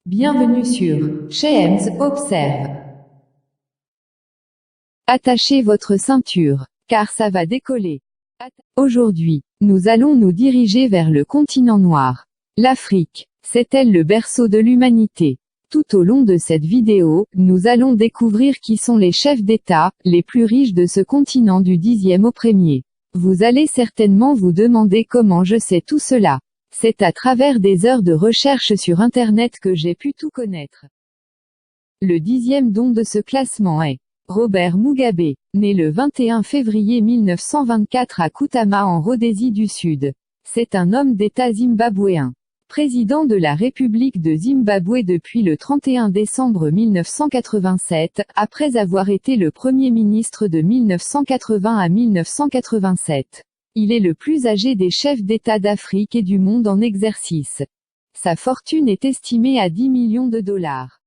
Bienvenue sur James Observe. Attachez votre ceinture, car ça va décoller. Aujourd'hui, nous allons nous diriger vers le continent noir. L'Afrique, c'est-elle le berceau de l'humanité? Tout au long de cette vidéo, nous allons découvrir qui sont les chefs d'État, les plus riches de ce continent du 10e au 1er. Vous allez certainement vous demander comment je sais tout cela. C'est à travers des heures de recherche sur Internet que j'ai pu tout connaître. Le 10e don de ce classement est Robert Mugabe, né le 21 février 1924 à Kutama en Rhodésie du Sud. C'est un homme d'État zimbabwéen. Président de la République de Zimbabwe depuis le 31 décembre 1987, après avoir été le Premier ministre de 1980 à 1987. Il est le plus âgé des chefs d'État d'Afrique et du monde en exercice. Sa fortune est estimée à 10 millions de dollars.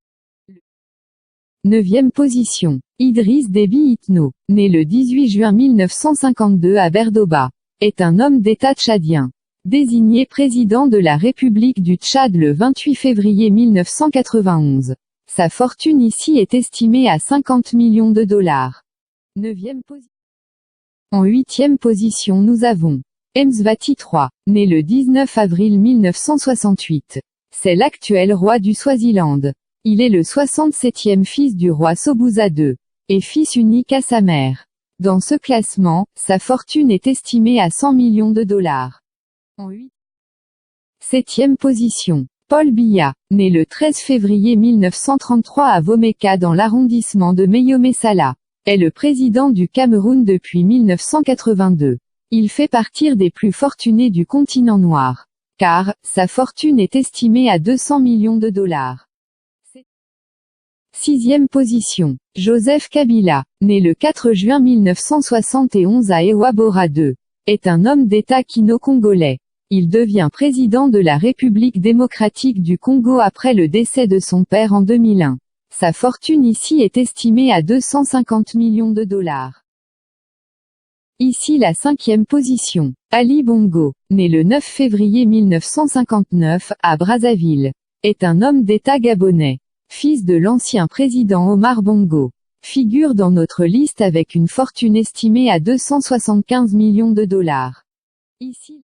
9e position. Idriss Déby Itno, né le 18 juin 1952 à Berdoba, est un homme d'État tchadien. Désigné président de la République du Tchad le 28 février 1991. Sa fortune ici est estimée à 50 millions de dollars. 9e position. En 8e position nous avons Mswati III, né le 19 avril 1968. C'est l'actuel roi du Swaziland. Il est le 67e fils du roi Sobhuza II, et fils unique à sa mère. Dans ce classement, sa fortune est estimée à 100 millions de dollars. En 7e position, Paul Biya, né le 13 février 1933 à Womeka dans l'arrondissement de Meyomessala, est le président du Cameroun depuis 1982. Il fait partie des plus fortunés du continent noir, car sa fortune est estimée à 200 millions de dollars. 6e position, Joseph Kabila, né le 4 juin 1971 à Ewabora II, est un homme d'État kino-congolais. Il devient président de la République démocratique du Congo après le décès de son père en 2001. Sa fortune ici est estimée à 250 millions de dollars. Ici la 5e position. Ali Bongo, né le 9 février 1959, à Brazzaville, est un homme d'État gabonais. Fils de l'ancien président Omar Bongo. Figure dans notre liste avec une fortune estimée à 275 millions de dollars. Ici.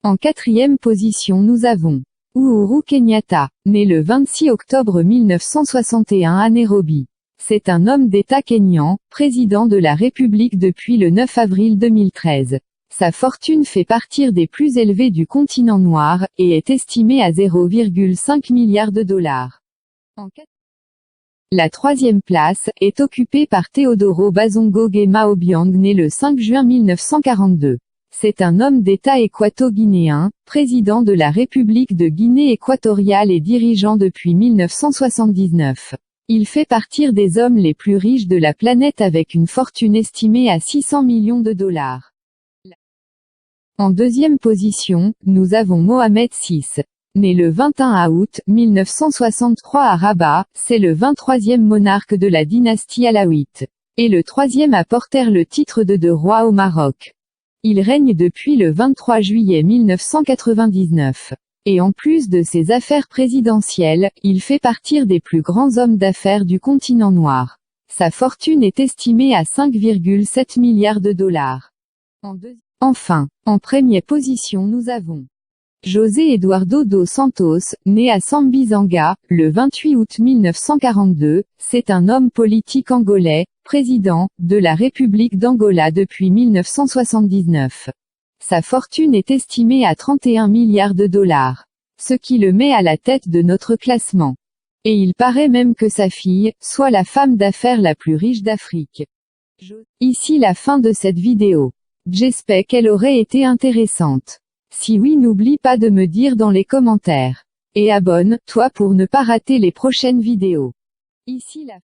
En 4e position nous avons Uhuru Kenyatta, né le 26 octobre 1961 à Nairobi. C'est un homme d'État kényan, président de la République depuis le 9 avril 2013. Sa fortune fait partie des plus élevées du continent noir, et est estimée à 0,5 milliard de dollars. La 3e place est occupée par Teodoro Bazongo Nguema Obiang né le 5 juin 1942. C'est un homme d'État équato-guinéen, président de la République de Guinée équatoriale et dirigeant depuis 1979. Il fait partie des hommes les plus riches de la planète avec une fortune estimée à 600 millions de dollars. En 2e position, nous avons Mohamed VI. Né le 21 août 1963 à Rabat, c'est le 23e monarque de la dynastie alaouite, et le 3e à porter le titre de roi au Maroc. Il règne depuis le 23 juillet 1999. Et en plus de ses affaires présidentielles, il fait partie des plus grands hommes d'affaires du continent noir. Sa fortune est estimée à 5,7 milliards de dollars. Enfin, en 1re position nous avons José Eduardo dos Santos, né à Sambizanga, le 28 août 1942, c'est un homme politique angolais, président de la République d'Angola depuis 1979. Sa fortune est estimée à 31 milliards de dollars. Ce qui le met à la tête de notre classement. Et il paraît même que sa fille, soit la femme d'affaires la plus riche d'Afrique. Ici la fin de cette vidéo. J'espère qu'elle aurait été intéressante. Si oui, n'oublie pas de me dire dans les commentaires. Et abonne-toi pour ne pas rater les prochaines vidéos. Ici la